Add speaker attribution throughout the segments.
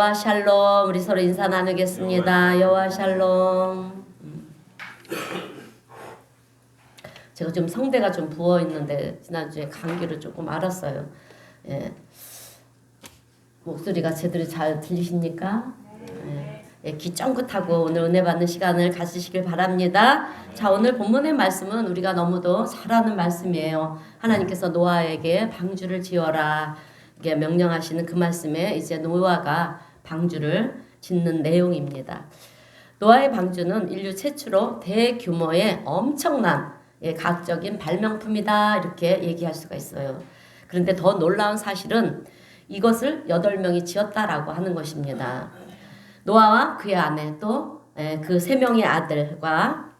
Speaker 1: 여호와 샬롬. 우리 서로 인사 나누겠습니다. 여호와 샬롬. 제가 좀 성대가 좀 부어 있는데 지난주에 감기를 조금 앓았어요. 예. 목소리가 제대로 잘 들리십니까? 예. 예, 귀 쫑긋하고 오늘 은혜 받는 시간을 가지시길 바랍니다. 자, 오늘 본문의 말씀은 우리가 너무도 잘 아는 말씀이에요. 하나님께서 노아에게 방주를 지어라 이게 명령하시는 그 말씀에 이제 노아가 방주를 짓는 내용입니다. 노아의 방주는 인류 최초로 대규모의 엄청난 과학적인 발명품이다 이렇게 얘기할 수가 있어요. 그런데 더 놀라운 사실은 이것을 8명이 지었다라고 하는 것입니다. 노아와 그의 아내 또 그 3명의 아들과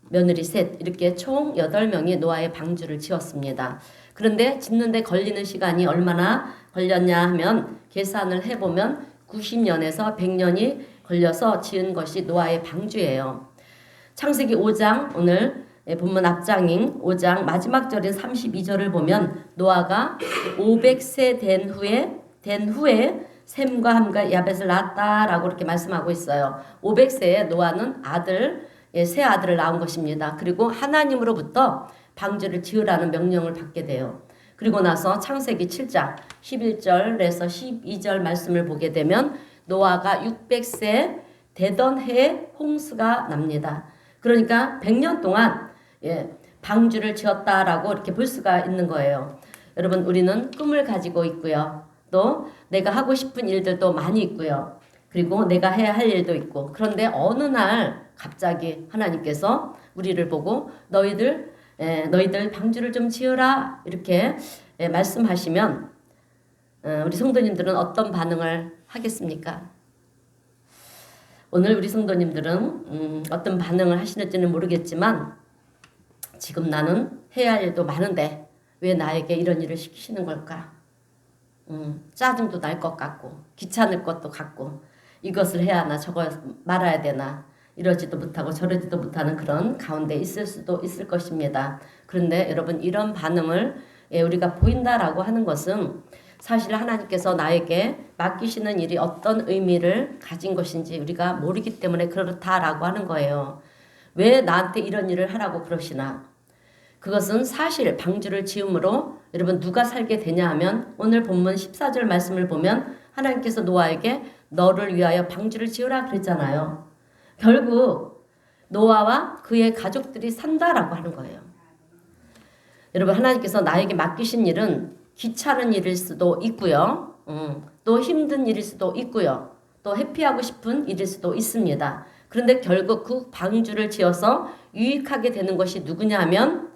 Speaker 1: 며느리 셋 이렇게 총 8명이 노아의 방주를 지었습니다. 그런데 짓는데 걸리는 시간이 얼마나 걸렸냐 하면 계산을 해보면 90년에서 100년이 걸려서 지은 것이 노아의 방주예요. 창세기 5장 오늘 본문 앞장인 5장 마지막 절인 32절을 보면 노아가 500세 된 후에 셈과 함과 야벳을 낳았다라고 이렇게 말씀하고 있어요. 500세에 노아는 세 아들을 낳은 것입니다. 그리고 하나님으로부터 방주를 지으라는 명령을 받게 돼요. 그리고 나서 창세기 7장 11절에서 12절 말씀을 보게 되면 노아가 600세 되던 해에 홍수가 납니다. 그러니까 100년 동안 방주를 지었다라고 이렇게 볼 수가 있는 거예요. 여러분 우리는 꿈을 가지고 있고요. 또 내가 하고 싶은 일들도 많이 있고요. 그리고 내가 해야 할 일도 있고. 그런데 어느 날 갑자기 하나님께서 우리를 보고 너희들 방주를 좀 지어라 이렇게 말씀하시면 우리 성도님들은 어떤 반응을 하겠습니까? 오늘 우리 성도님들은 어떤 반응을 하시는지는 모르겠지만 지금 나는 해야 할 일도 많은데 왜 나에게 이런 일을 시키시는 걸까? 짜증도 날 것 같고 귀찮을 것도 같고 이것을 해야 하나 저거 말아야 되나 이러지도 못하고 저러지도 못하는 그런 가운데 있을 수도 있을 것입니다. 그런데 여러분 이런 반응을 우리가 보인다라고 하는 것은 사실 하나님께서 나에게 맡기시는 일이 어떤 의미를 가진 것인지 우리가 모르기 때문에 그렇다라고 하는 거예요. 왜 나한테 이런 일을 하라고 그러시나? 그것은 사실 방주를 지음으로 여러분 누가 살게 되냐 하면 오늘 본문 14절 말씀을 보면 하나님께서 노아에게 너를 위하여 방주를 지으라 그랬잖아요. 결국 노아와 그의 가족들이 산다라고 하는 거예요. 여러분 하나님께서 나에게 맡기신 일은 귀찮은 일일 수도 있고요. 또 힘든 일일 수도 있고요. 또 회피하고 싶은 일일 수도 있습니다. 그런데 결국 그 방주를 지어서 유익하게 되는 것이 누구냐 하면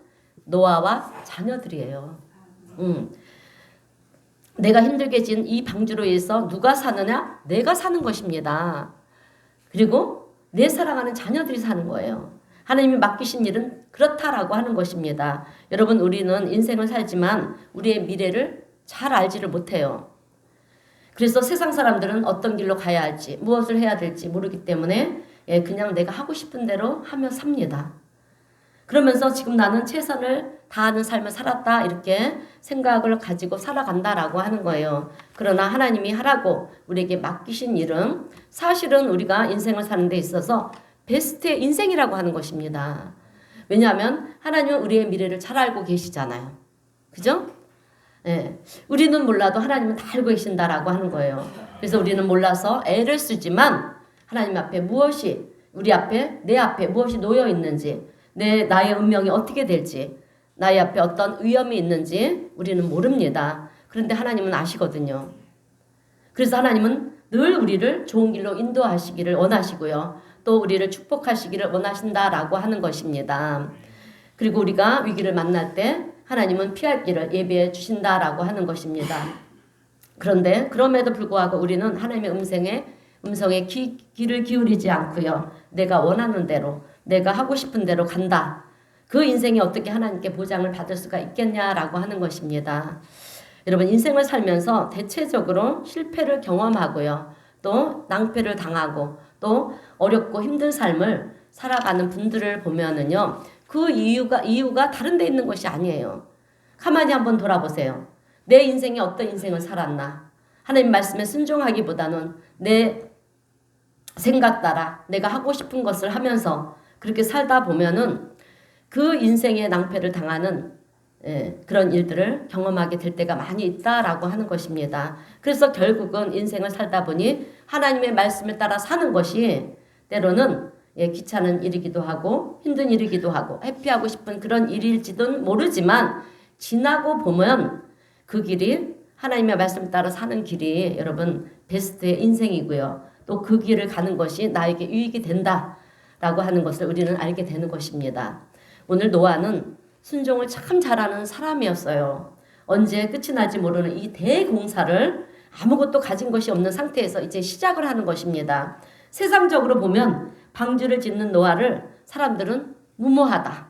Speaker 1: 노아와 자녀들이에요. 내가 힘들게 지은 이 방주로 인해서 누가 사느냐? 내가 사는 것입니다. 그리고 내 사랑하는 자녀들이 사는 거예요. 하나님이 맡기신 일은 그렇다라고 하는 것입니다. 여러분 우리는 인생을 살지만 우리의 미래를 잘 알지를 못해요. 그래서 세상 사람들은 어떤 길로 가야 할지 무엇을 해야 될지 모르기 때문에 그냥 내가 하고 싶은 대로 하며 삽니다. 그러면서 지금 나는 최선을 다하는 삶을 살았다 이렇게 생각을 가지고 살아간다라고 하는 거예요. 그러나 하나님이 하라고 우리에게 맡기신 일은 사실은 우리가 인생을 사는 데 있어서 베스트의 인생이라고 하는 것입니다. 왜냐하면 하나님은 우리의 미래를 잘 알고 계시잖아요. 그죠? 우리는 몰라도 하나님은 다 알고 계신다라고 하는 거예요. 그래서 우리는 몰라서 애를 쓰지만 하나님 앞에 무엇이 내 앞에 무엇이 놓여 있는지 나의 운명이 어떻게 될지 나의 앞에 어떤 위험이 있는지 우리는 모릅니다. 그런데 하나님은 아시거든요. 그래서 하나님은 늘 우리를 좋은 길로 인도하시기를 원하시고요. 또 우리를 축복하시기를 원하신다라고 하는 것입니다. 그리고 우리가 위기를 만날 때 하나님은 피할 길을 예비해 주신다라고 하는 것입니다. 그런데 그럼에도 불구하고 우리는 하나님의 음성에 귀를 기울이지 않고요. 내가 원하는 대로 내가 하고 싶은 대로 간다. 그 인생이 어떻게 하나님께 보장을 받을 수가 있겠냐라고 하는 것입니다. 여러분 인생을 살면서 대체적으로 실패를 경험하고요. 또 낭패를 당하고 또 어렵고 힘든 삶을 살아가는 분들을 보면은요. 그 이유가 다른 데 있는 것이 아니에요. 가만히 한번 돌아보세요. 내 인생이 어떤 인생을 살았나? 하나님 말씀에 순종하기보다는 내 생각 따라 내가 하고 싶은 것을 하면서 그렇게 살다 보면은 그 인생의 낭패를 당하는 그런 일들을 경험하게 될 때가 많이 있다라고 하는 것입니다. 그래서 결국은 인생을 살다 보니 하나님의 말씀을 따라 사는 것이 때로는 귀찮은 일이기도 하고 힘든 일이기도 하고 회피하고 싶은 그런 일일지도 모르지만 지나고 보면 그 길이 하나님의 말씀 따라 사는 길이 여러분 베스트의 인생이고요. 또 그 길을 가는 것이 나에게 유익이 된다라고 하는 것을 우리는 알게 되는 것입니다. 오늘 노아는 순종을 참 잘하는 사람이었어요. 언제 끝이 날지 모르는 이 대공사를 아무것도 가진 것이 없는 상태에서 이제 시작을 하는 것입니다. 세상적으로 보면 방주를 짓는 노아를 사람들은 무모하다,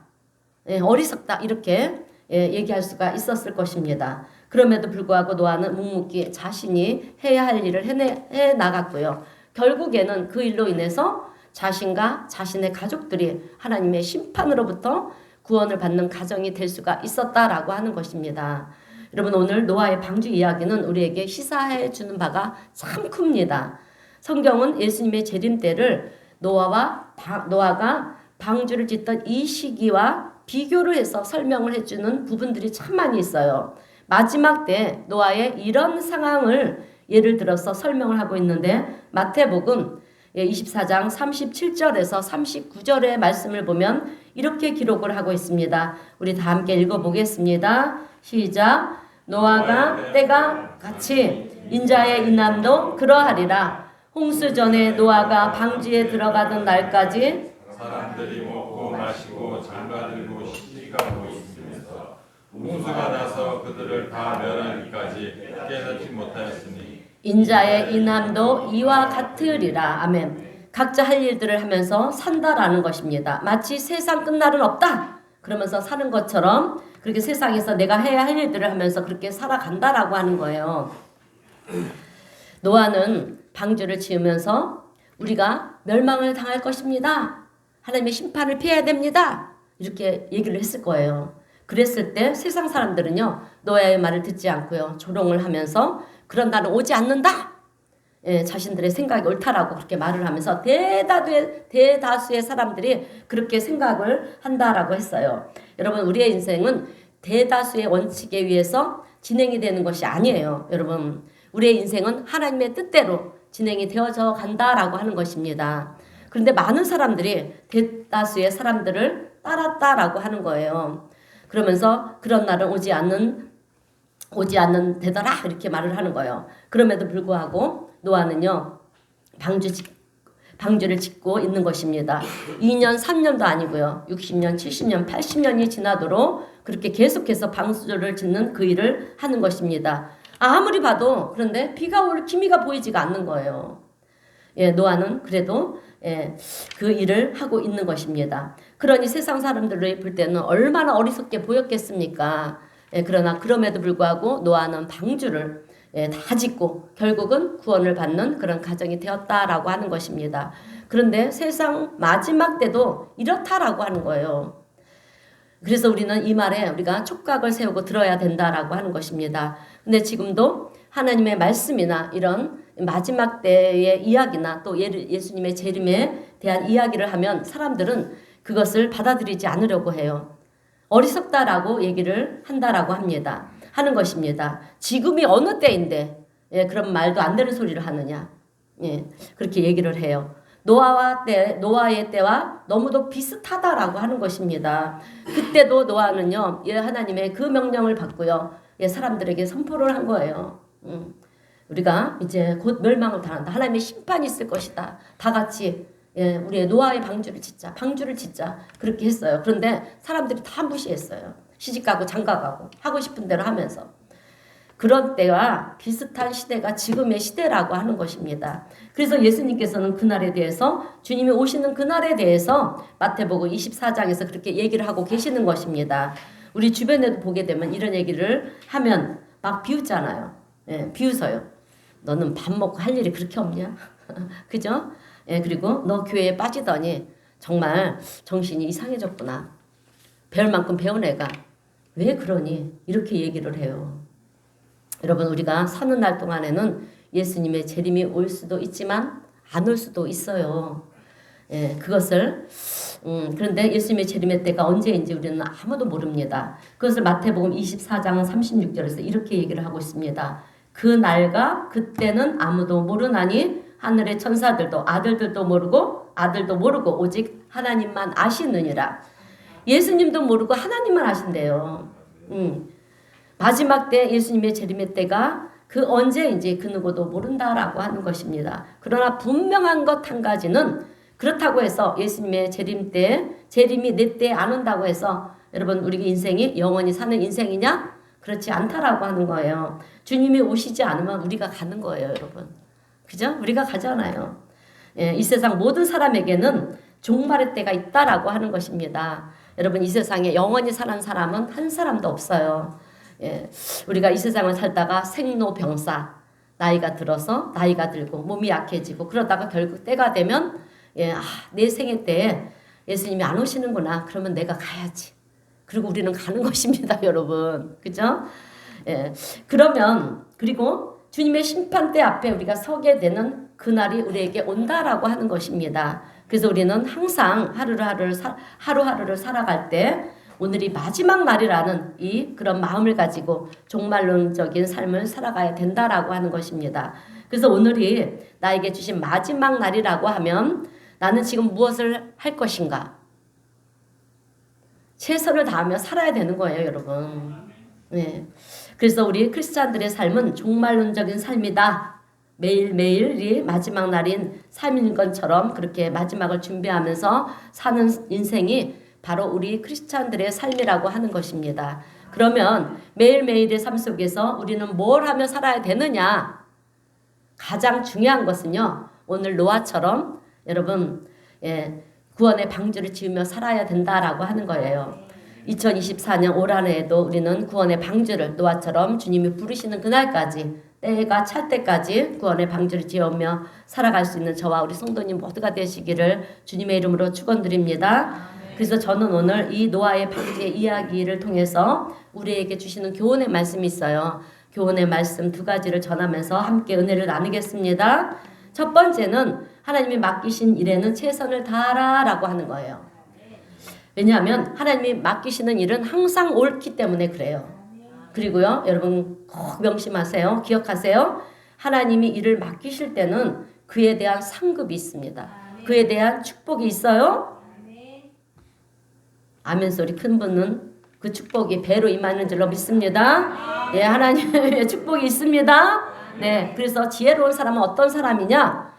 Speaker 1: 어리석다 이렇게 얘기할 수가 있었을 것입니다. 그럼에도 불구하고 노아는 묵묵히 자신이 해야 할 일을 해 나갔고요. 결국에는 그 일로 인해서 자신과 자신의 가족들이 하나님의 심판으로부터 구원을 받는 가정이 될 수가 있었다라고 하는 것입니다. 여러분 오늘 노아의 방주 이야기는 우리에게 시사해 주는 바가 참 큽니다. 성경은 예수님의 재림 때를 노아가 방주를 짓던 이 시기와 비교를 해서 설명을 해주는 부분들이 참 많이 있어요. 마지막 때 노아의 이런 상황을 예를 들어서 설명을 하고 있는데 마태복음 24장 37절에서 39절의 말씀을 보면 이렇게 기록을 하고 있습니다. 우리 다 함께 읽어보겠습니다. 시작. 노아가 때가 같이 인자의 인함도 그러하리라. 홍수 전에 노아가 방주에 들어가던 날까지
Speaker 2: 사람들이 먹고 마시고 장가들고 시집가고 있으면서 홍수가 나서 그들을 다 멸하기까지 깨닫지 못하였으니
Speaker 1: 인자의 인함도 이와 같으리라. 아멘. 각자 할 일들을 하면서 산다라는 것입니다. 마치 세상 끝날은 없다 그러면서 사는 것처럼 그렇게 세상에서 내가 해야 할 일들을 하면서 그렇게 살아간다라고 하는 거예요. 노아는 방주를 지으면서 우리가 멸망을 당할 것입니다. 하나님의 심판을 피해야 됩니다. 이렇게 얘기를 했을 거예요. 그랬을 때 세상 사람들은요. 노아의 말을 듣지 않고요. 조롱을 하면서 그런 날은 오지 않는다. 자신들의 생각이 옳다라고 그렇게 말을 하면서 대다수의 사람들이 그렇게 생각을 한다라고 했어요. 여러분 우리의 인생은 대다수의 원칙에 의해서 진행이 되는 것이 아니에요. 여러분 우리의 인생은 하나님의 뜻대로 진행이 되어져 간다라고 하는 것입니다. 그런데 많은 사람들이 대다수의 사람들을 따랐다라고 하는 거예요. 그러면서 그런 날은 오지 않는 되더라 이렇게 말을 하는 거예요. 그럼에도 불구하고 노아는요 방주를 짓고 있는 것입니다. 2년 3년도 아니고요. 60년 70년 80년이 지나도록 그렇게 계속해서 방주를 짓는 그 일을 하는 것입니다. 아무리 봐도 그런데 비가 올 기미가 보이지가 않는 거예요. 노아는 그래도 그 일을 하고 있는 것입니다. 그러니 세상 사람들을 볼 때는 얼마나 어리석게 보였겠습니까? 그러나 그럼에도 불구하고 노아는 방주를 다 짓고 결국은 구원을 받는 그런 가정이 되었다라고 하는 것입니다. 그런데 세상 마지막 때도 이렇다라고 하는 거예요. 그래서 우리는 이 말에 우리가 촉각을 세우고 들어야 된다라고 하는 것입니다. 근데 지금도 하나님의 말씀이나 이런 마지막 때의 이야기나 또 예수님의 재림에 대한 이야기를 하면 사람들은 그것을 받아들이지 않으려고 해요. 어리석다라고 얘기를 한다라고 하는 것입니다. 지금이 어느 때인데 그런 말도 안 되는 소리를 하느냐. 그렇게 얘기를 해요. 노아의 때와 너무도 비슷하다라고 하는 것입니다. 그때도 노아는요, 하나님의 그 명령을 받고요, 사람들에게 선포를 한 거예요. 우리가 이제 곧 멸망을 당한다. 하나님의 심판이 있을 것이다. 다 같이 우리의 노아의 방주를 짓자. 그렇게 했어요. 그런데 사람들이 다 무시했어요. 시집가고 장가가고 하고 싶은 대로 하면서. 그런 때와 비슷한 시대가 지금의 시대라고 하는 것입니다. 그래서 예수님께서는 그날에 대해서 주님이 오시는 그날에 대해서 마태복음 24장에서 그렇게 얘기를 하고 계시는 것입니다. 우리 주변에도 보게 되면 이런 얘기를 하면 막 비웃잖아요. 비웃어요. 너는 밥 먹고 할 일이 그렇게 없냐? 그죠? 그리고 너 교회에 빠지더니 정말 정신이 이상해졌구나. 배울 만큼 배운 애가 왜 그러니? 이렇게 얘기를 해요. 여러분 우리가 사는 날 동안에는 예수님의 재림이 올 수도 있지만 안 올 수도 있어요. 예, 그것을 그런데 예수님의 재림의 때가 언제인지 우리는 아무도 모릅니다. 그것을 마태복음 24장 36절에서 이렇게 얘기를 하고 있습니다. 그 날과 그때는 아무도 모르나니 하늘의 천사들도 아들들도 모르고 아들도 모르고 오직 하나님만 아시느니라. 예수님도 모르고 하나님만 아신대요. 마지막 때 예수님의 재림의 때가 그 언제인지 그 누구도 모른다라고 하는 것입니다. 그러나 분명한 것 한 가지는 그렇다고 해서 예수님의 재림 때 재림이 내 때 안 온다고 해서 여러분 우리 인생이 영원히 사는 인생이냐? 그렇지 않다라고 하는 거예요. 주님이 오시지 않으면 우리가 가는 거예요, 여러분. 그죠? 우리가 가잖아요. 예, 이 세상 모든 사람에게는 종말의 때가 있다라고 하는 것입니다. 여러분 이 세상에 영원히 사는 사람은 한 사람도 없어요. 예, 우리가 이 세상을 살다가 생로병사 나이가 들어서 나이가 들고 몸이 약해지고 그러다가 결국 때가 되면 내 생애 때에 예수님이 안 오시는구나. 그러면 내가 가야지. 그리고 우리는 가는 것입니다, 여러분. 그죠? 예, 그러면 그리고 주님의 심판대 앞에 우리가 서게 되는 그날이 우리에게 온다라고 하는 것입니다. 그래서 우리는 항상 하루하루를 살아갈 때 오늘이 마지막 날이라는 그런 마음을 가지고 종말론적인 삶을 살아가야 된다라고 하는 것입니다. 그래서 오늘이 나에게 주신 마지막 날이라고 하면 나는 지금 무엇을 할 것인가? 최선을 다하며 살아야 되는 거예요, 여러분. 네. 그래서 우리 크리스찬들의 삶은 종말론적인 삶이다. 매일매일이 마지막 날인 삶인 것처럼 그렇게 마지막을 준비하면서 사는 인생이 바로 우리 크리스찬들의 삶이라고 하는 것입니다. 그러면 매일매일의 삶 속에서 우리는 뭘 하며 살아야 되느냐? 가장 중요한 것은요. 오늘 노아처럼 여러분 구원의 방주를 지으며 살아야 된다라고 하는 거예요. 2024년 올 한 해에도 우리는 구원의 방주를 노아처럼 주님이 부르시는 그날까지 때가 찰 때까지 구원의 방주를 지으며 살아갈 수 있는 저와 우리 성도님 모두가 되시기를 주님의 이름으로 축원드립니다. 그래서 저는 오늘 이 노아의 방주의 이야기를 통해서 우리에게 주시는 교훈의 말씀이 있어요. 교훈의 말씀 두 가지를 전하면서 함께 은혜를 나누겠습니다. 첫 번째는 하나님이 맡기신 일에는 최선을 다하라라고 하는 거예요. 왜냐하면 하나님이 맡기시는 일은 항상 옳기 때문에 그래요. 그리고요, 여러분 꼭 명심하세요. 기억하세요. 하나님이 일을 맡기실 때는 그에 대한 상급이 있습니다. 그에 대한 축복이 있어요. 아멘 소리 큰 분은 그 축복이 배로 임하는 줄로 믿습니다. 예, 하나님의 축복이 있습니다. 네, 그래서 지혜로운 사람은 어떤 사람이냐?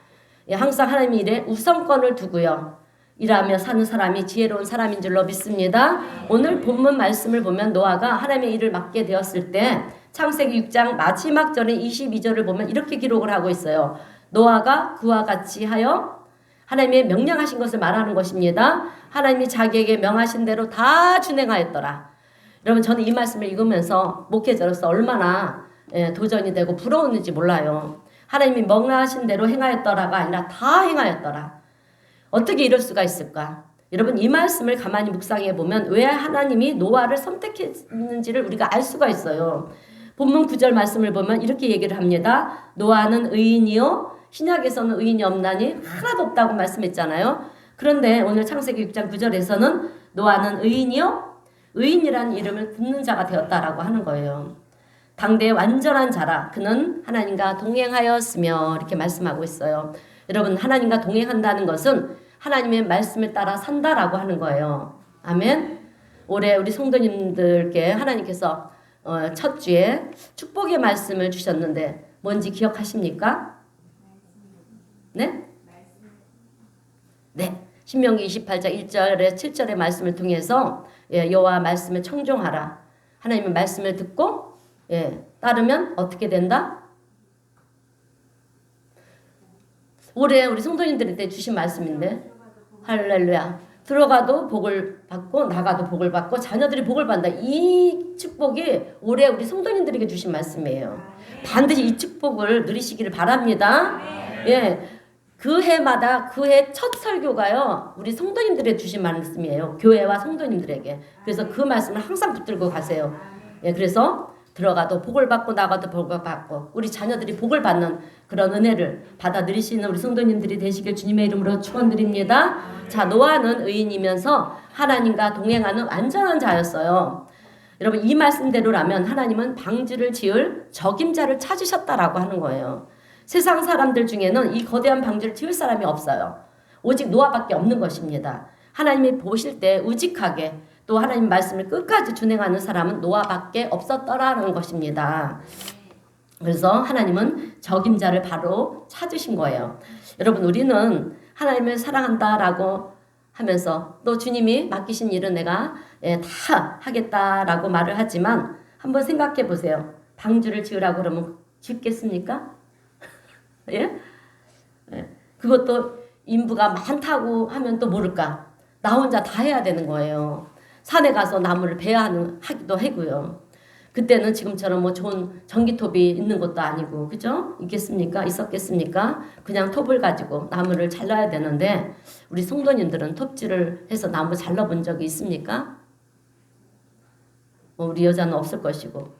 Speaker 1: 예, 항상 하나님의 일에 우선권을 두고요. 일하며 사는 사람이 지혜로운 사람인 줄로 믿습니다. 오늘 본문 말씀을 보면 노아가 하나님의 일을 맡게 되었을 때 창세기 6장 마지막 절의 22절을 보면 이렇게 기록을 하고 있어요. 노아가 그와 같이 하여 하나님의 명령하신 것을 말하는 것입니다. 하나님이 자기에게 명하신 대로 다 준행하였더라. 여러분 저는 이 말씀을 읽으면서 목회자로서 얼마나 도전이 되고 부러웠는지 몰라요. 하나님이 명하신 대로 행하였더라가 아니라 다 행하였더라. 어떻게 이럴 수가 있을까? 여러분 이 말씀을 가만히 묵상해 보면 왜 하나님이 노아를 선택했는지를 우리가 알 수가 있어요. 본문 9절 말씀을 보면 이렇게 얘기를 합니다. 노아는 의인이요 신약에서는 의인이 없나니 하나도 없다고 말씀했잖아요. 그런데 오늘 창세기 6장 9절에서는 노아는 의인이요 의인이라는 이름을 붙는 자가 되었다라고 하는 거예요. 당대의 완전한 자라 그는 하나님과 동행하였으며 이렇게 말씀하고 있어요. 여러분 하나님과 동행한다는 것은 하나님의 말씀을 따라 산다라고 하는 거예요. 아멘. 올해 우리 성도님들께 하나님께서 첫 주에 축복의 말씀을 주셨는데 뭔지 기억하십니까? 네? 네. 신명기 28장 1절에 7절의 말씀을 통해서 여호와 말씀을 청종하라. 하나님의 말씀을 듣고 따르면 어떻게 된다? 올해 우리 성도님들한테 주신 말씀인데 할렐루야. 들어가도 복을 받고 나가도 복을 받고 자녀들이 복을 받는다. 이 축복이 올해 우리 성도님들에게 주신 말씀이에요. 반드시 이 축복을 누리시기를 바랍니다. 예, 그 해마다 그 해 첫 설교가요. 우리 성도님들에게 주신 말씀이에요. 교회와 성도님들에게. 그래서 그 말씀을 항상 붙들고 가세요. 예, 그래서 들어가도 복을 받고 나가도 복을 받고 우리 자녀들이 복을 받는 그런 은혜를 받아 누리시는 우리 성도님들이 되시길 주님의 이름으로 축원드립니다. 자, 노아는 의인이면서 하나님과 동행하는 완전한 자였어요. 여러분 이 말씀대로라면 하나님은 방주를 지을 적임자를 찾으셨다라고 하는 거예요. 세상 사람들 중에는 이 거대한 방주를 지을 사람이 없어요. 오직 노아밖에 없는 것입니다. 하나님이 보실 때 우직하게 또 하나님 말씀을 끝까지 준행하는 사람은 노아밖에 없었더라는 것입니다. 그래서 하나님은 적임자를 바로 찾으신 거예요. 여러분 우리는 하나님을 사랑한다라고 하면서 또 주님이 맡기신 일은 내가 다 하겠다라고 말을 하지만 한번 생각해 보세요. 방주를 지으라고 그러면 짓겠습니까? 예? 그것도 인부가 많다고 하면 또 모를까? 나 혼자 다 해야 되는 거예요. 산에 가서 나무를 베야 하기도 하고요. 그때는 지금처럼 뭐 좋은 전기톱이 있는 것도 아니고, 그죠? 있었겠습니까? 그냥 톱을 가지고 나무를 잘라야 되는데, 우리 성도님들은 톱질을 해서 나무 잘라본 적이 있습니까? 뭐 우리 여자는 없을 것이고,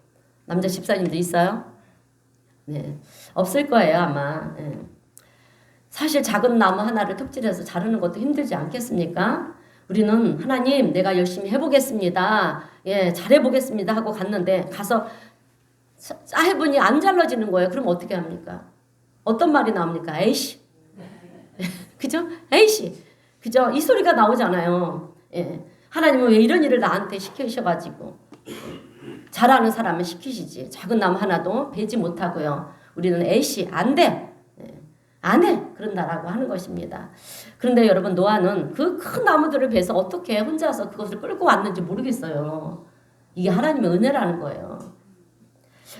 Speaker 1: 남자 집사님도 있어요? 네. 없을 거예요, 아마. 네. 사실 작은 나무 하나를 톱질해서 자르는 것도 힘들지 않겠습니까? 우리는 하나님 내가 열심히 해보겠습니다. 예, 잘해보겠습니다 하고 갔는데 가서 해보니 안 잘라지는 거예요. 그럼 어떻게 합니까? 어떤 말이 나옵니까? 에이씨. 그죠? 에이씨. 그죠? 이 소리가 나오잖아요. 예. 하나님은 왜 이런 일을 나한테 시키셔가지고 잘하는 사람은 시키시지. 작은 나무 하나도 베지 못하고요. 우리는 에이씨 안 돼. 안 해! 그런다라고 하는 것입니다. 그런데 여러분 노아는 그 큰 나무들을 베서 어떻게 혼자서 그것을 끌고 왔는지 모르겠어요. 이게 하나님의 은혜라는 거예요.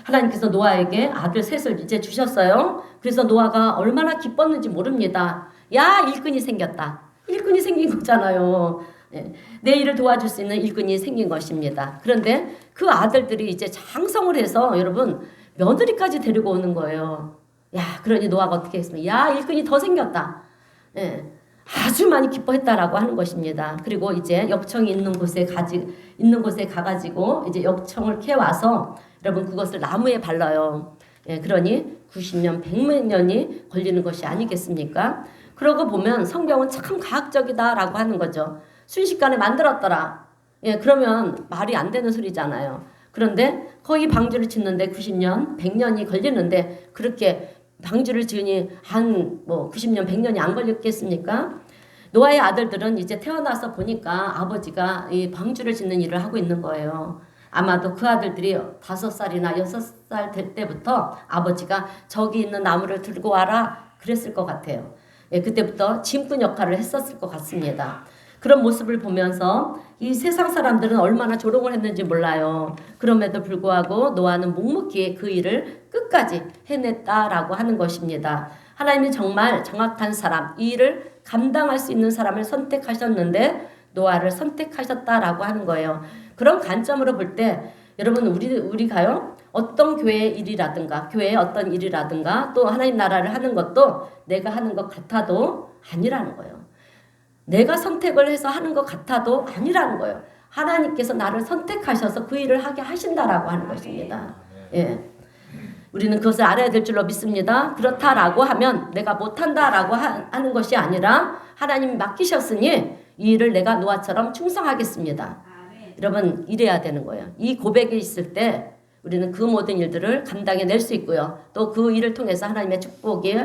Speaker 1: 하나님께서 노아에게 아들 셋을 이제 주셨어요. 그래서 노아가 얼마나 기뻤는지 모릅니다. 야, 일꾼이 생겼다. 일꾼이 생긴 거잖아요. 내 일을 도와줄 수 있는 일꾼이 생긴 것입니다. 그런데 그 아들들이 이제 장성을 해서 여러분 며느리까지 데리고 오는 거예요. 야, 그러니 노아가 어떻게 했습니까? 야, 일꾼이 더 생겼다. 예, 아주 많이 기뻐했다라고 하는 것입니다. 그리고 이제 역청이 있는 곳에 가가지고 이제 역청을 캐와서 여러분 그것을 나무에 발라요. 예, 그러니 90년, 100년이 걸리는 것이 아니겠습니까? 그러고 보면 성경은 참 과학적이다라고 하는 거죠. 순식간에 만들었더라. 예, 그러면 말이 안 되는 소리잖아요. 그런데 거의 방주를 짓는데 90년, 100년이 걸리는데 그렇게 방주를 지으니 한 90년, 100년이 안 걸렸겠습니까? 노아의 아들들은 이제 태어나서 보니까 아버지가 이 방주를 짓는 일을 하고 있는 거예요. 아마도 그 아들들이 5살이나 6살 될 때부터 아버지가 저기 있는 나무를 들고 와라 그랬을 것 같아요. 예, 그때부터 짐꾼 역할을 했었을 것 같습니다. 그런 모습을 보면서 이 세상 사람들은 얼마나 조롱을 했는지 몰라요. 그럼에도 불구하고 노아는 묵묵히 그 일을 끝까지 해냈다라고 하는 것입니다. 하나님이 정말 정확한 사람, 이 일을 감당할 수 있는 사람을 선택하셨는데 노아를 선택하셨다라고 하는 거예요. 그런 관점으로 볼 때 여러분 우리가요 어떤 교회의 일이라든가 교회의 어떤 일이라든가 또 하나님 나라를 하는 것도 내가 하는 것 같아도 아니라는 거예요. 내가 선택을 해서 하는 것 같아도 아니라는 거예요. 하나님께서 나를 선택하셔서 그 일을 하게 하신다라고 하는 것입니다. 예. 우리는 그것을 알아야 될 줄로 믿습니다. 그렇다라고 하면 내가 못한다라고 하는 것이 아니라 하나님이 맡기셨으니 이 일을 내가 노아처럼 충성하겠습니다. 여러분 이래야 되는 거예요. 이 고백이 있을 때 우리는 그 모든 일들을 감당해낼 수 있고요. 또 그 일을 통해서 하나님의 축복이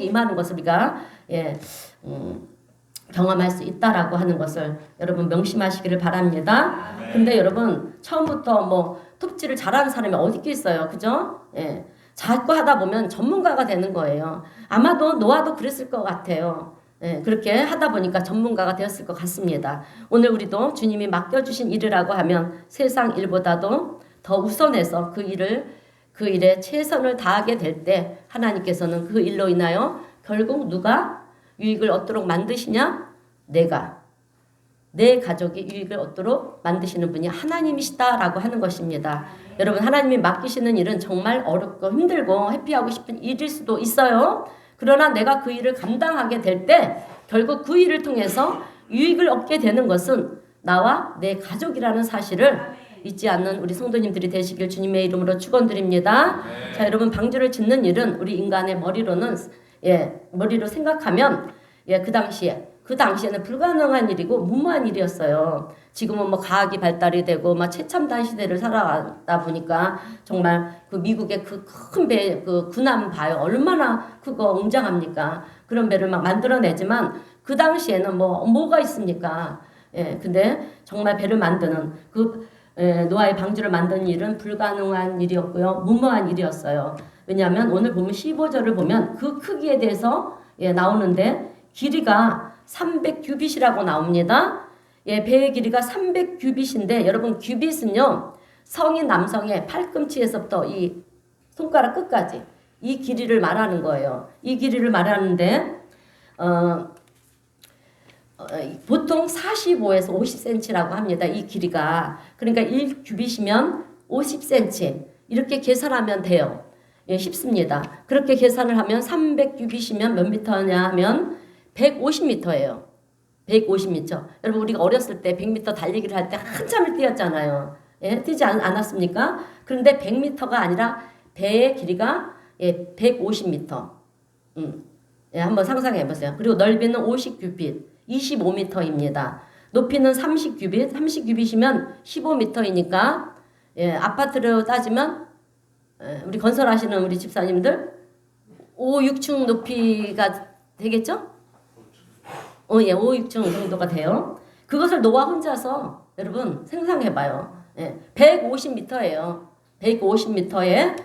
Speaker 1: 임하는 것을 우리가 경험할 수 있다라고 하는 것을 여러분 명심하시기를 바랍니다. 근데 여러분 처음부터 톱질을 잘하는 사람이 어디 있겠어요, 그죠? 예, 자꾸 하다 보면 전문가가 되는 거예요. 아마도 노아도 그랬을 것 같아요. 예, 그렇게 하다 보니까 전문가가 되었을 것 같습니다. 오늘 우리도 주님이 맡겨주신 일이라고 하면 세상 일보다도 더 우선해서 그 일에 최선을 다하게 될 때 하나님께서는 그 일로 인하여 결국 누가 유익을 얻도록 만드시냐? 내 가족이 유익을 얻도록 만드시는 분이 하나님이시다라고 하는 것입니다. 여러분 하나님이 맡기시는 일은 정말 어렵고 힘들고 회피하고 싶은 일일 수도 있어요. 그러나 내가 그 일을 감당하게 될 때 결국 그 일을 통해서 유익을 얻게 되는 것은 나와 내 가족이라는 사실을 잊지 않는 우리 성도님들이 되시길 주님의 이름으로 축원드립니다. 자, 여러분 방주를 짓는 일은 우리 인간의 머리로는 머리로 생각하면 그 당시에는 불가능한 일이고 무모한 일이었어요. 지금은 뭐 과학이 발달이 되고 막 최첨단 시대를 살아가다 보니까 정말 그 미국의 그 큰 배, 그 군함 봐요. 얼마나 크고 웅장합니까? 그런 배를 막 만들어내지만 그 당시에는 뭐가 있습니까? 근데 정말 배를 만드는 노아의 방주를 만드는 일은 불가능한 일이었고요. 무모한 일이었어요. 왜냐하면 오늘 보면 15절을 보면 그 크기에 대해서 나오는데 길이가 300규빗이라고 나옵니다. 배의 길이가 300규빗인데 여러분 규빗은요 성인 남성의 팔꿈치에서부터 이 손가락 끝까지 이 길이를 말하는 거예요. 이 길이를 말하는데 보통 45에서 50cm라고 합니다. 이 길이가. 그러니까 1규빗이면 50cm 이렇게 계산하면 돼요. 쉽습니다. 그렇게 계산을 하면 300규빗이면 몇 미터냐 하면 150m예요. 150m. 여러분 우리가 어렸을 때 100m 달리기를 할 때 한참을 뛰었잖아요. 뛰지 않았습니까? 그런데 100m가 아니라 배의 길이가 150m. 한번 상상해 보세요. 그리고 넓이는 50규빗, 25m입니다. 높이는 30규빗, 30규빗이면 15m이니까 아파트로 따지면 우리 건설하시는 우리 집사님들 5, 6층 높이가 되겠죠? 5, 6층 정도가 돼요. 그것을 노아 혼자서 여러분 생각해봐요. 150m예요. 150m에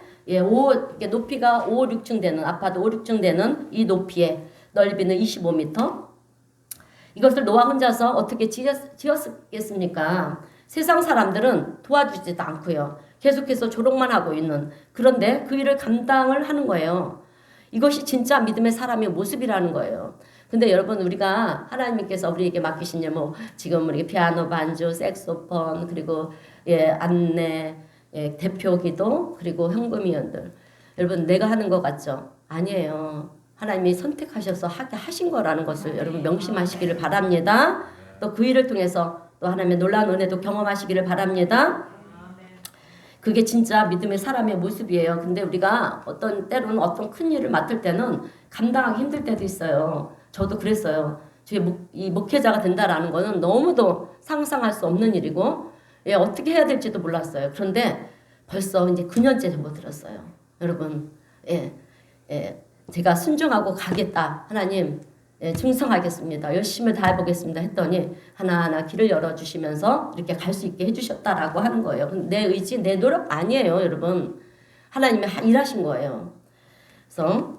Speaker 1: 높이가 5, 6층 되는 아파트 5, 6층 되는 이 높이에 넓이는 25m. 이것을 노아 혼자서 어떻게 지었겠습니까? 세상 사람들은 도와주지도 않고요. 계속해서 조롱만 하고 있는 그런데 그 일을 감당을 하는 거예요. 이것이 진짜 믿음의 사람의 모습이라는 거예요. 근데 여러분 우리가 하나님께서 우리에게 맡기신 일 지금 우리 피아노 반주, 색소폰 그리고 안내, 대표 기도 그리고 현금위원들 여러분 내가 하는 것 같죠? 아니에요. 하나님이 선택하셔서 하게 하신 거라는 것을 여러분 명심하시기를 바랍니다. 또 그 일을 통해서 또 하나님의 놀라운 은혜도 경험하시기를 바랍니다. 그게 진짜 믿음의 사람의 모습이에요. 근데 우리가 때로는 어떤 큰 일을 맡을 때는 감당하기 힘들 때도 있어요. 저도 그랬어요. 이 목회자가 된다라는 거는 너무도 상상할 수 없는 일이고 어떻게 해야 될지도 몰랐어요. 그런데 벌써 이제 9년째 접어들었어요. 여러분 제가 순종하고 가겠다. 하나님 충성하겠습니다. 열심히 다해보겠습니다. 했더니 하나하나 길을 열어주시면서 이렇게 갈 수 있게 해주셨다라고 하는 거예요. 내 의지, 내 노력 아니에요. 여러분. 하나님이 일하신 거예요. 그래서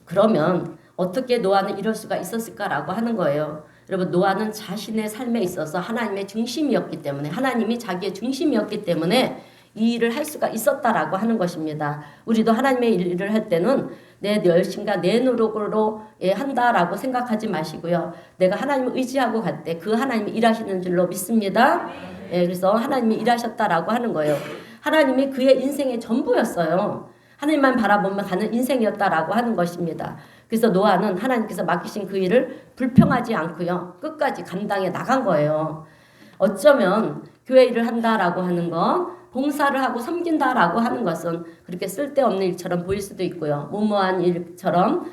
Speaker 1: 그러면 어떻게 노아는 이럴 수가 있었을까라고 하는 거예요. 여러분 노아는 자신의 삶에 있어서 하나님의 중심이었기 때문에 하나님이 자기의 중심이었기 때문에 이 일을 할 수가 있었다라고 하는 것입니다. 우리도 하나님의 일을 할 때는 내 열심과 내 노력으로 한다라고 생각하지 마시고요. 내가 하나님을 의지하고 갈 때 그 하나님이 일하시는 줄로 믿습니다. 그래서 하나님이 일하셨다라고 하는 거예요. 하나님이 그의 인생의 전부였어요. 하나님만 바라보면 가는 인생이었다라고 하는 것입니다. 그래서 노아는 하나님께서 맡기신 그 일을 불평하지 않고요. 끝까지 감당해 나간 거예요. 어쩌면 교회 일을 한다라고 하는 건 봉사를 하고 섬긴다라고 하는 것은 그렇게 쓸데없는 일처럼 보일 수도 있고요. 무모한 일처럼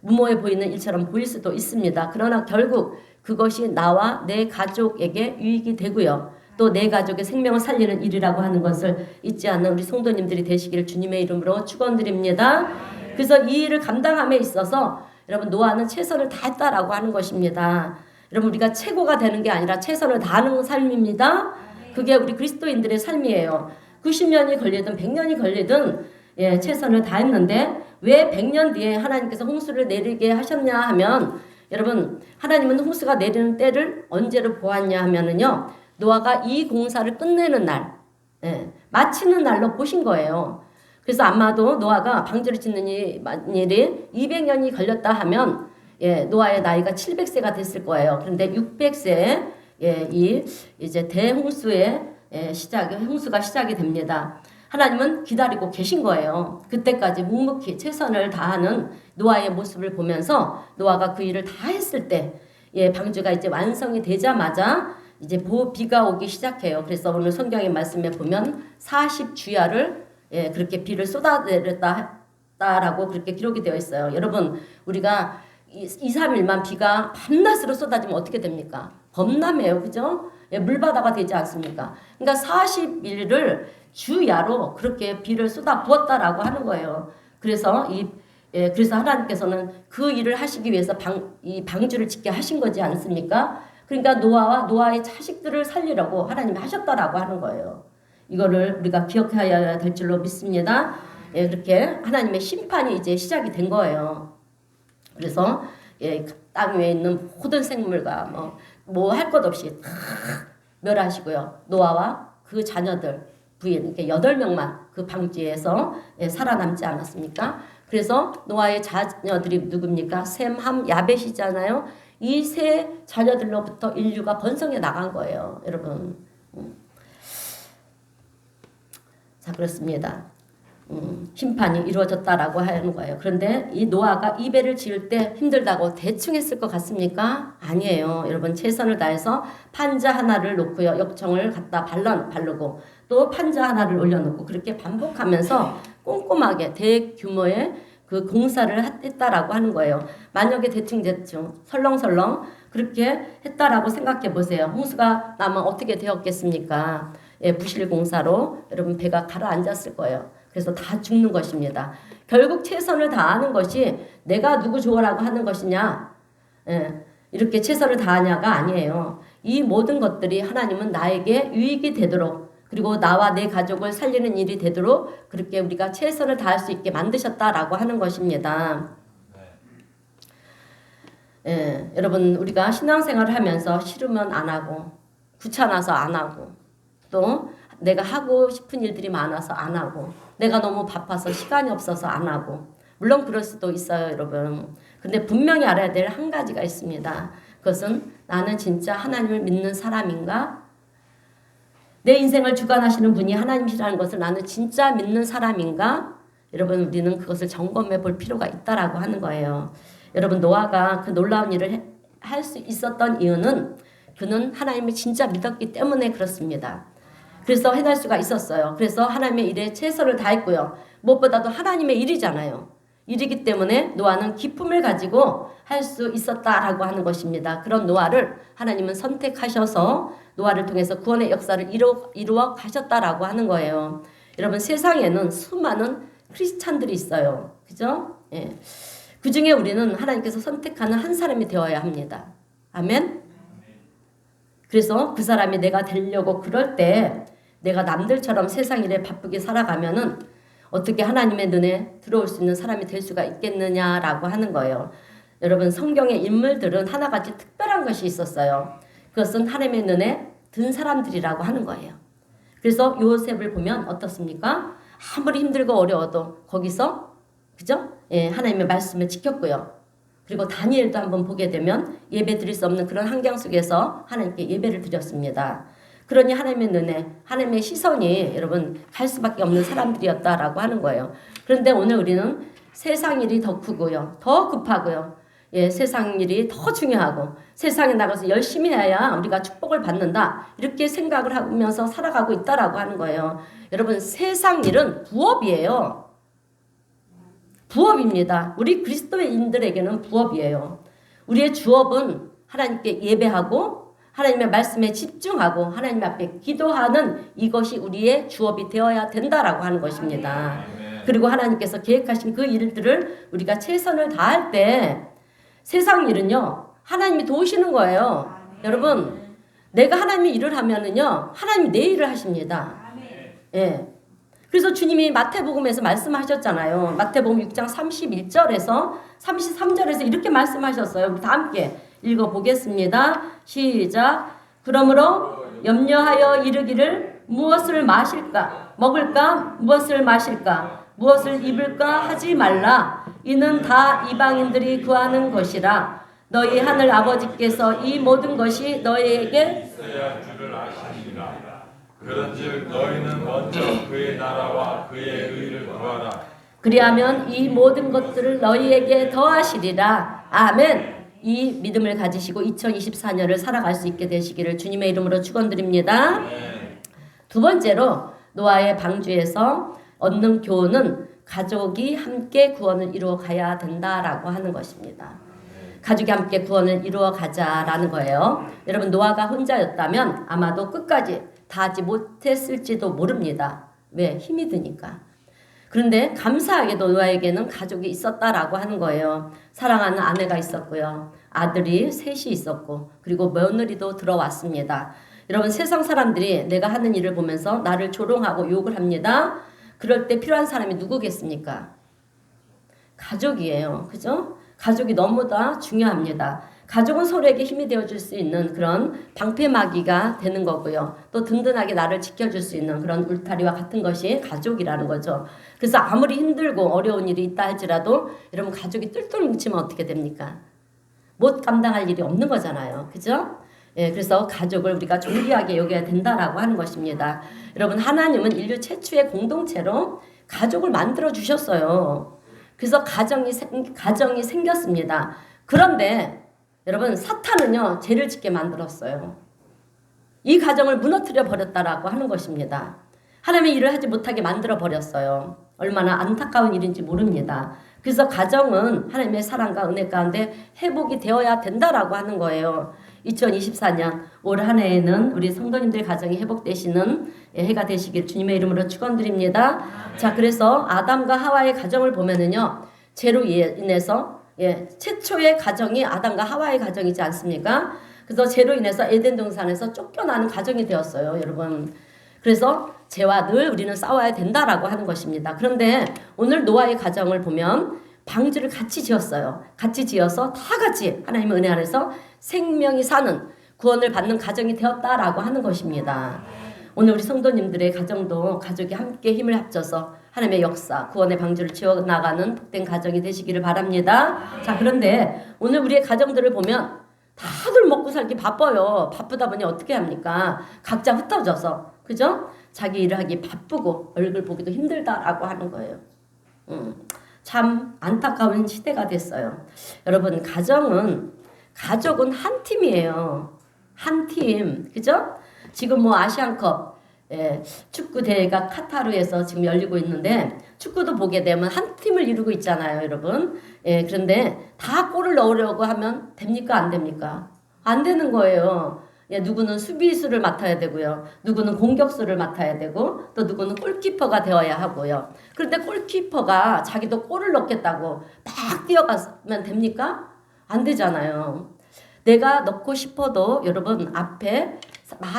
Speaker 1: 무모해 보이는 일처럼 보일 수도 있습니다. 그러나 결국 그것이 나와 내 가족에게 유익이 되고요. 또 내 가족의 생명을 살리는 일이라고 하는 것을 잊지 않는 우리 성도님들이 되시기를 주님의 이름으로 축원드립니다. 그래서 이 일을 감당함에 있어서 여러분 노아는 최선을 다했다라고 하는 것입니다. 여러분 우리가 최고가 되는 게 아니라 최선을 다하는 삶입니다. 그게 우리 그리스도인들의 삶이에요. 90년이 걸리든 100년이 걸리든 최선을 다했는데 왜 100년 뒤에 하나님께서 홍수를 내리게 하셨냐 하면 여러분 하나님은 홍수가 내리는 때를 언제로 보았냐 하면은요 노아가 이 공사를 끝내는 날 마치는 날로 보신 거예요. 그래서 아마도 노아가 방주를 짓는 일이 200년이 걸렸다 하면 노아의 나이가 700세가 됐을 거예요. 그런데 600세에 이제 대홍수의 홍수가 시작이 됩니다. 하나님은 기다리고 계신 거예요. 그때까지 묵묵히 최선을 다하는 노아의 모습을 보면서 노아가 그 일을 다 했을 때 방주가 이제 완성이 되자마자 이제 비가 오기 시작해요. 그래서 오늘 성경의 말씀에 보면 40주야를 그렇게 비를 쏟아내렸다라고 그렇게 기록이 되어 있어요. 여러분 우리가 2-3일만 비가 밤낮으로 쏟아지면 어떻게 됩니까? 범람해요. 그죠? 물바다가 되지 않습니까? 그러니까 40일을 주야로 그렇게 비를 쏟아 부었다라고 하는 거예요. 그래서 그래서 하나님께서는 그 일을 하시기 위해서 이 방주를 짓게 하신 거지 않습니까? 그러니까 노아의 자식들을 살리려고 하나님이 하셨다라고 하는 거예요. 이거를 우리가 기억해야 될 줄로 믿습니다. 그렇게 하나님의 심판이 이제 시작이 된 거예요. 그래서 땅 위에 있는 모든 생물과 뭐 할 것 없이 다 멸하시고요. 노아와 그 자녀들 부인 이렇게 8명만 그 방주에서 살아남지 않았습니까? 그래서 노아의 자녀들이 누굽니까? 셈, 함, 야벳이잖아요. 이 세 자녀들로부터 인류가 번성해 나간 거예요, 여러분. 자, 그렇습니다. 심판이 이루어졌다라고 하는 거예요. 그런데 이 노아가 이 배를 지을 때 힘들다고 대충 했을 것 같습니까? 아니에요. 여러분 최선을 다해서 판자 하나를 놓고요. 역청을 갖다 바르고 또 판자 하나를 올려놓고 그렇게 반복하면서 꼼꼼하게 대규모의 그 공사를 했다라고 하는 거예요. 만약에 대충 설렁설렁 그렇게 했다라고 생각해 보세요. 홍수가 나면 어떻게 되었겠습니까? 부실 공사로 여러분 배가 가라앉았을 거예요. 그래서 다 죽는 것입니다. 결국 최선을 다하는 것이 내가 누구 좋으라고 하는 것이냐, 이렇게 최선을 다하냐가 아니에요. 이 모든 것들이 하나님은 나에게 유익이 되도록 그리고 나와 내 가족을 살리는 일이 되도록 그렇게 우리가 최선을 다할 수 있게 만드셨다라고 하는 것입니다. 여러분 우리가 신앙생활을 하면서 싫으면 안 하고 귀찮아서 안 하고 또 내가 하고 싶은 일들이 많아서 안 하고 내가 너무 바빠서 시간이 없어서 안 하고 물론 그럴 수도 있어요, 여러분. 근데 분명히 알아야 될 한 가지가 있습니다. 그것은 나는 진짜 하나님을 믿는 사람인가? 내 인생을 주관하시는 분이 하나님이시라는 것을 나는 진짜 믿는 사람인가? 여러분 우리는 그것을 점검해 볼 필요가 있다라고 하는 거예요. 여러분 노아가 그 놀라운 일을 할 수 있었던 이유는 그는 하나님을 진짜 믿었기 때문에 그렇습니다. 그래서 해낼 수가 있었어요. 그래서 하나님의 일에 최선을 다했고요. 무엇보다도 하나님의 일이잖아요. 일이기 때문에 노아는 기쁨을 가지고 할 수 있었다라고 하는 것입니다. 그런 노아를 하나님은 선택하셔서 노아를 통해서 구원의 역사를 이루어 가셨다라고 하는 거예요. 여러분 세상에는 수많은 크리스찬들이 있어요. 그죠? 그 중에 우리는 하나님께서 선택하는 한 사람이 되어야 합니다. 아멘? 그래서 그 사람이 내가 되려고 그럴 때 내가 남들처럼 세상 일에 바쁘게 살아가면은 어떻게 하나님의 눈에 들어올 수 있는 사람이 될 수가 있겠느냐라고 하는 거예요. 여러분 성경의 인물들은 하나같이 특별한 것이 있었어요. 그것은 하나님의 눈에 든 사람들이라고 하는 거예요. 그래서 요셉을 보면 어떻습니까? 아무리 힘들고 어려워도 거기서 그죠? 하나님의 말씀을 지켰고요. 그리고 다니엘도 한번 보게 되면 예배 드릴 수 없는 그런 환경 속에서 하나님께 예배를 드렸습니다. 그러니 하나님의 눈에 하나님의 시선이 여러분 갈 수밖에 없는 사람들이었다라고 하는 거예요. 그런데 오늘 우리는 세상 일이 더 크고요. 더 급하고요. 세상 일이 더 중요하고 세상에 나가서 열심히 해야 우리가 축복을 받는다. 이렇게 생각을 하면서 살아가고 있다라고 하는 거예요. 여러분 세상 일은 부업이에요. 부업입니다. 우리 그리스도인들에게는 부업이에요. 우리의 주업은 하나님께 예배하고 하나님의 말씀에 집중하고 하나님 앞에 기도하는 이것이 우리의 주업이 되어야 된다라고 하는 것입니다. 그리고 하나님께서 계획하신 그 일들을 우리가 최선을 다할 때 세상 일은요 하나님이 도우시는 거예요. 여러분 내가 하나님의 일을 하면은요 하나님이 내 일을 하십니다. 그래서 주님이 마태복음에서 말씀하셨잖아요. 마태복음 6장 31절에서 33절에서 이렇게 말씀하셨어요. 우리 다 함께 읽어보겠습니다. 시작. 그러므로 염려하여 이르기를 무엇을 마실까 먹을까 무엇을 마실까 무엇을 입을까 하지 말라. 이는 다 이방인들이 구하는 것이라. 너희 하늘 아버지께서 이 모든 것이 너희에게
Speaker 2: 있어야 줄을 아시니라. 그런즉 너희는 먼저 그의 나라와 그의 의를 구하라.
Speaker 1: 그리하면 이 모든 것들을 너희에게 더하시리라. 아멘. 이 믿음을 가지시고 2024년을 살아갈 수 있게 되시기를 주님의 이름으로 축원드립니다. 두 번째로 노아의 방주에서 얻는 교훈은 가족이 함께 구원을 이루어 가야 된다라고 하는 것입니다. 가족이 함께 구원을 이루어 가자라는 거예요. 여러분 노아가 혼자였다면 아마도 끝까지 다 하지 못했을지도 모릅니다. 왜? 힘이 드니까. 그런데 감사하게도 노아에게는 가족이 있었다라고 하는 거예요. 사랑하는 아내가 있었고요. 아들이 셋이 있었고 그리고 며느리도 들어왔습니다. 여러분 세상 사람들이 내가 하는 일을 보면서 나를 조롱하고 욕을 합니다. 그럴 때 필요한 사람이 누구겠습니까? 가족이에요. 그죠? 가족이 너무나 중요합니다. 가족은 서로에게 힘이 되어줄 수 있는 그런 방패막이가 되는 거고요. 또 든든하게 나를 지켜줄 수 있는 그런 울타리와 같은 것이 가족이라는 거죠. 그래서 아무리 힘들고 어려운 일이 있다 할지라도 여러분 가족이 똘똘 뭉치면 어떻게 됩니까? 못 감당할 일이 없는 거잖아요. 그죠? 예, 그래서 가족을 우리가 존귀하게 여겨야 된다라고 하는 것입니다. 여러분 하나님은 인류 최초의 공동체로 가족을 만들어 주셨어요. 그래서 가정이 생겼습니다. 그런데 여러분 사탄은요 죄를 짓게 만들었어요. 이 가정을 무너뜨려 버렸다라고 하는 것입니다. 하나님의 일을 하지 못하게 만들어 버렸어요. 얼마나 안타까운 일인지 모릅니다. 그래서 가정은 하나님의 사랑과 은혜 가운데 회복이 되어야 된다라고 하는 거예요. 2024년 올 한 해에는 우리 성도님들 가정이 회복되시는 해가 되시길 주님의 이름으로 축원드립니다. 자, 그래서 아담과 하와의 가정을 보면은요 죄로 인해서 최초의 가정이 아담과 하와의 가정이지 않습니까? 그래서 죄로 인해서 에덴 동산에서 쫓겨나는 가정이 되었어요, 여러분. 그래서 죄와 늘 우리는 싸워야 된다라고 하는 것입니다. 그런데 오늘 노아의 가정을 보면 방주를 같이 지었어요. 같이 지어서 다 같이 하나님의 은혜 아래서 생명이 사는 구원을 받는 가정이 되었다라고 하는 것입니다. 오늘 우리 성도님들의 가정도 가족이 함께 힘을 합쳐서 하나님의 역사, 구원의 방주를 지어나가는 복된 가정이 되시기를 바랍니다. 자, 그런데 오늘 우리의 가정들을 보면 다들 먹고 살기 바빠요. 바쁘다 보니 어떻게 합니까? 각자 흩어져서, 그죠? 자기 일을 하기 바쁘고 얼굴 보기도 힘들다라고 하는 거예요. 참 안타까운 시대가 됐어요. 여러분 가족은 한 팀이에요. 한 팀, 그죠? 지금 뭐 아시안컵 축구 대회가 카타르에서 지금 열리고 있는데 축구도 보게 되면 한 팀을 이루고 있잖아요, 여러분. 그런데 다 골을 넣으려고 하면 됩니까? 안 됩니까? 안 되는 거예요. 누구는 수비수를 맡아야 되고요. 누구는 공격수를 맡아야 되고 또 누구는 골키퍼가 되어야 하고요. 그런데 골키퍼가 자기도 골을 넣겠다고 막 뛰어가면 됩니까? 안 되잖아요. 내가 넣고 싶어도 여러분 앞에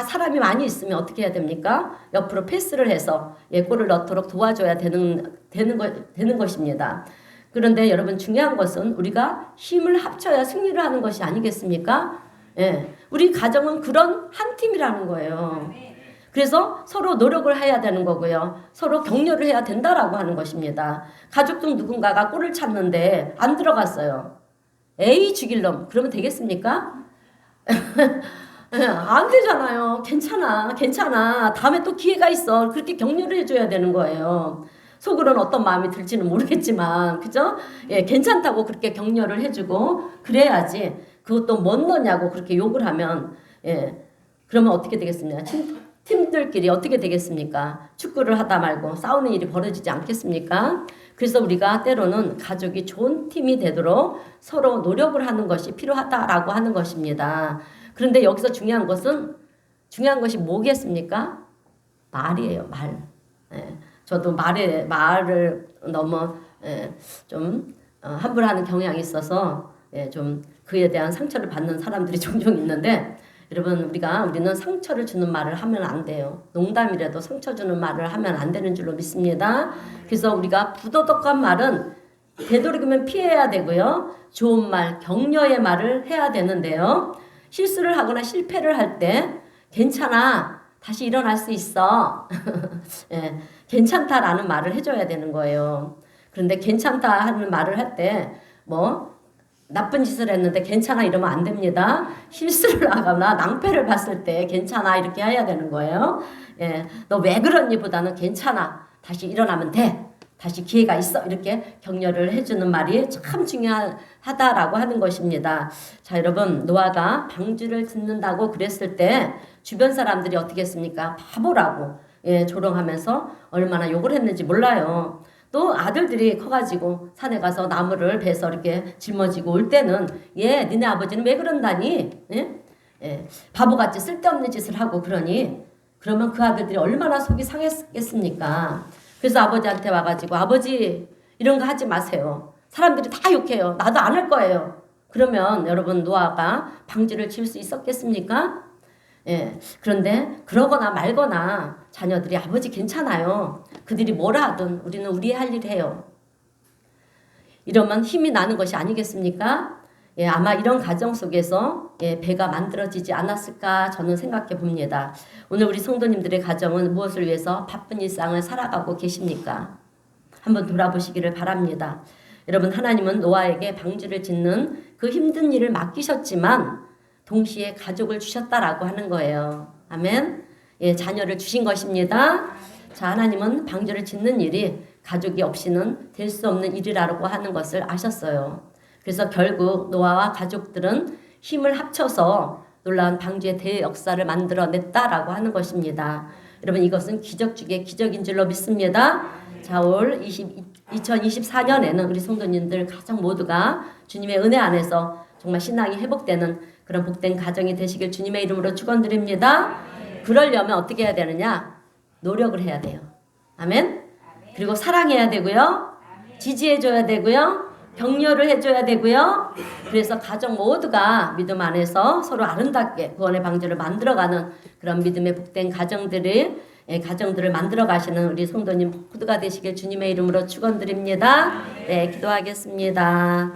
Speaker 1: 사람이 많이 있으면 어떻게 해야 됩니까? 옆으로 패스를 해서 골을 넣도록 도와줘야 되는 것입니다. 그런데 여러분 중요한 것은 우리가 힘을 합쳐야 승리를 하는 것이 아니겠습니까? 우리 가정은 그런 한 팀이라는 거예요. 그래서 서로 노력을 해야 되는 거고요. 서로 격려를 해야 된다라고 하는 것입니다. 가족 중 누군가가 골을 찼는데 안 들어갔어요. 에이 죽일 놈 그러면 되겠습니까? 안 되잖아요. 괜찮아. 다음에 또 기회가 있어. 그렇게 격려를 해줘야 되는 거예요. 속으로는 어떤 마음이 들지는 모르겠지만, 그죠? 괜찮다고 그렇게 격려를 해주고 그래야지. 그것도 못 넣냐고 그렇게 욕을 하면, 그러면 어떻게 되겠습니까? 팀들끼리 어떻게 되겠습니까? 축구를 하다 말고 싸우는 일이 벌어지지 않겠습니까? 그래서 우리가 때로는 가족이 좋은 팀이 되도록 서로 노력을 하는 것이 필요하다라고 하는 것입니다. 그런데 여기서 중요한 것이 뭐겠습니까? 말이에요, 말. 저도 말을 너무 좀 함부로 하는 경향이 있어서 좀 그에 대한 상처를 받는 사람들이 종종 있는데 여러분 우리는 상처를 주는 말을 하면 안 돼요. 농담이라도 상처 주는 말을 하면 안 되는 줄로 믿습니다. 그래서 우리가 부도덕한 말은 되도록이면 피해야 되고요. 좋은 말, 격려의 말을 해야 되는데요. 실수를 하거나 실패를 할 때 괜찮아, 다시 일어날 수 있어. 괜찮다라는 말을 해줘야 되는 거예요. 그런데 괜찮다 하는 말을 할 때 나쁜 짓을 했는데 괜찮아 이러면 안 됩니다. 실수를 하거나 낭패를 봤을 때 괜찮아 이렇게 해야 되는 거예요. 너 왜 그러니 보다는 괜찮아. 다시 일어나면 돼. 다시 기회가 있어 이렇게 격려를 해주는 말이 참 중요하다라고 하는 것입니다. 자, 여러분, 노아가 방주를 짓는다고 그랬을 때 주변 사람들이 어떻게 했습니까? 바보라고 조롱하면서 얼마나 욕을 했는지 몰라요. 또 아들들이 커가지고 산에 가서 나무를 베서 이렇게 짊어지고 올 때는 니네 아버지는 왜 그런다니? 바보같이 쓸데없는 짓을 하고 그러니 그러면 그 아들들이 얼마나 속이 상했겠습니까? 그래서 아버지한테 와가지고 아버지 이런 거 하지 마세요. 사람들이 다 욕해요. 나도 안 할 거예요. 그러면 여러분 노아가 방주를 지을 수 있었겠습니까? 그런데 그러거나 말거나 자녀들이 아버지 괜찮아요. 그들이 뭐라 하든 우리는 우리의 할 일 해요. 이러면 힘이 나는 것이 아니겠습니까? 아마 이런 가정 속에서 배가 만들어지지 않았을까 저는 생각해 봅니다. 오늘 우리 성도님들의 가정은 무엇을 위해서 바쁜 일상을 살아가고 계십니까? 한번 돌아보시기를 바랍니다. 여러분, 하나님은 노아에게 방주를 짓는 그 힘든 일을 맡기셨지만 동시에 가족을 주셨다라고 하는 거예요. 아멘. 자녀를 주신 것입니다. 자, 하나님은 방주를 짓는 일이 가족이 없이는 될 수 없는 일이라고 하는 것을 아셨어요. 그래서 결국 노아와 가족들은 힘을 합쳐서 놀라운 방주의 대역사를 만들어냈다라고 하는 것입니다. 여러분, 이것은 기적 중에 기적인 줄로 믿습니다. 자, 올 2024년에는 우리 성도님들 가정 모두가 주님의 은혜 안에서 정말 신앙이 회복되는 그런 복된 가정이 되시길 주님의 이름으로 축원드립니다. 그러려면 어떻게 해야 되느냐? 노력을 해야 돼요. 아멘. 그리고 사랑해야 되고요. 지지해줘야 되고요. 격려를 해줘야 되고요. 그래서 가정 모두가 믿음 안에서 서로 아름답게 구원의 방주를 만들어가는 그런 믿음의 복된 가정들을 만들어 가시는 우리 성도님 모두가 되시길 주님의 이름으로 축원드립니다. 네, 기도하겠습니다.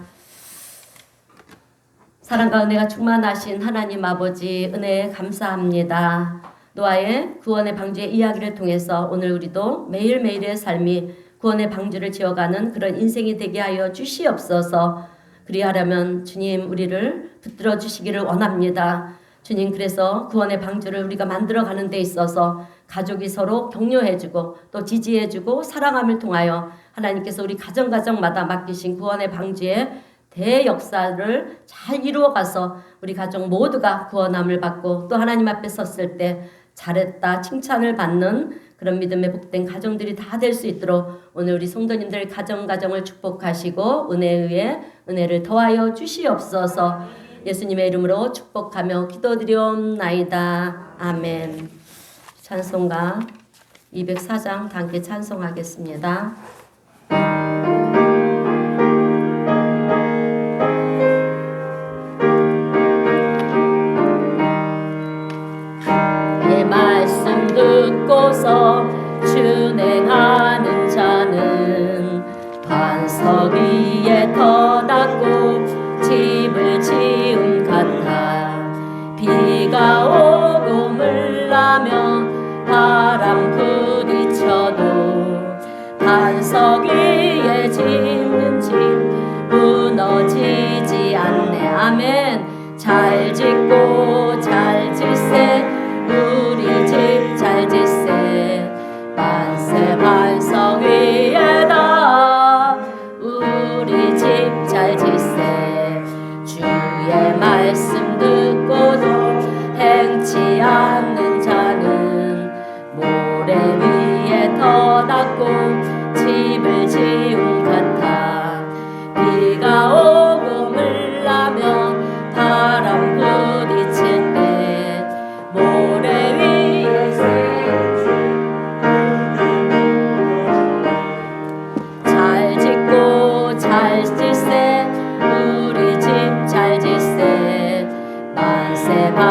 Speaker 1: 사랑과 은혜가 충만하신 하나님 아버지 은혜에 감사합니다. 노아의 구원의 방주의 이야기를 통해서 오늘 우리도 매일매일의 삶이 구원의 방주를 지어가는 그런 인생이 되게 하여 주시옵소서. 그리하려면 주님 우리를 붙들어 주시기를 원합니다. 주님, 그래서 구원의 방주를 우리가 만들어가는 데 있어서 가족이 서로 격려해주고 또 지지해주고 사랑함을 통하여 하나님께서 우리 가정마다 맡기신 구원의 방주의 대역사를 잘 이루어가서 우리 가족 모두가 구원함을 받고 또 하나님 앞에 섰을 때 잘했다 칭찬을 받는 그런 믿음의 복된 가정들이 다 될 수 있도록 오늘 우리 성도님들 가정을 축복하시고 은혜에 의해 은혜를 더하여 주시옵소서. 예수님의 이름으로 축복하며 기도드리옵나이다. 아멘. 찬송가 204장 함께 찬송하겠습니다. 말씀 듣고서 준행하는 자는 반석 위에 터닫고 집을 지은 같아. 비가 오고 물나면 바람 부딪혀도 반석 위에 짓는 집 무너지지 않네. 아멘. 잘 짓고 잘 짓세 우리 집 잘 짓세. 만세 반석 위에다 우리 집 잘 짓세. 주의 말씀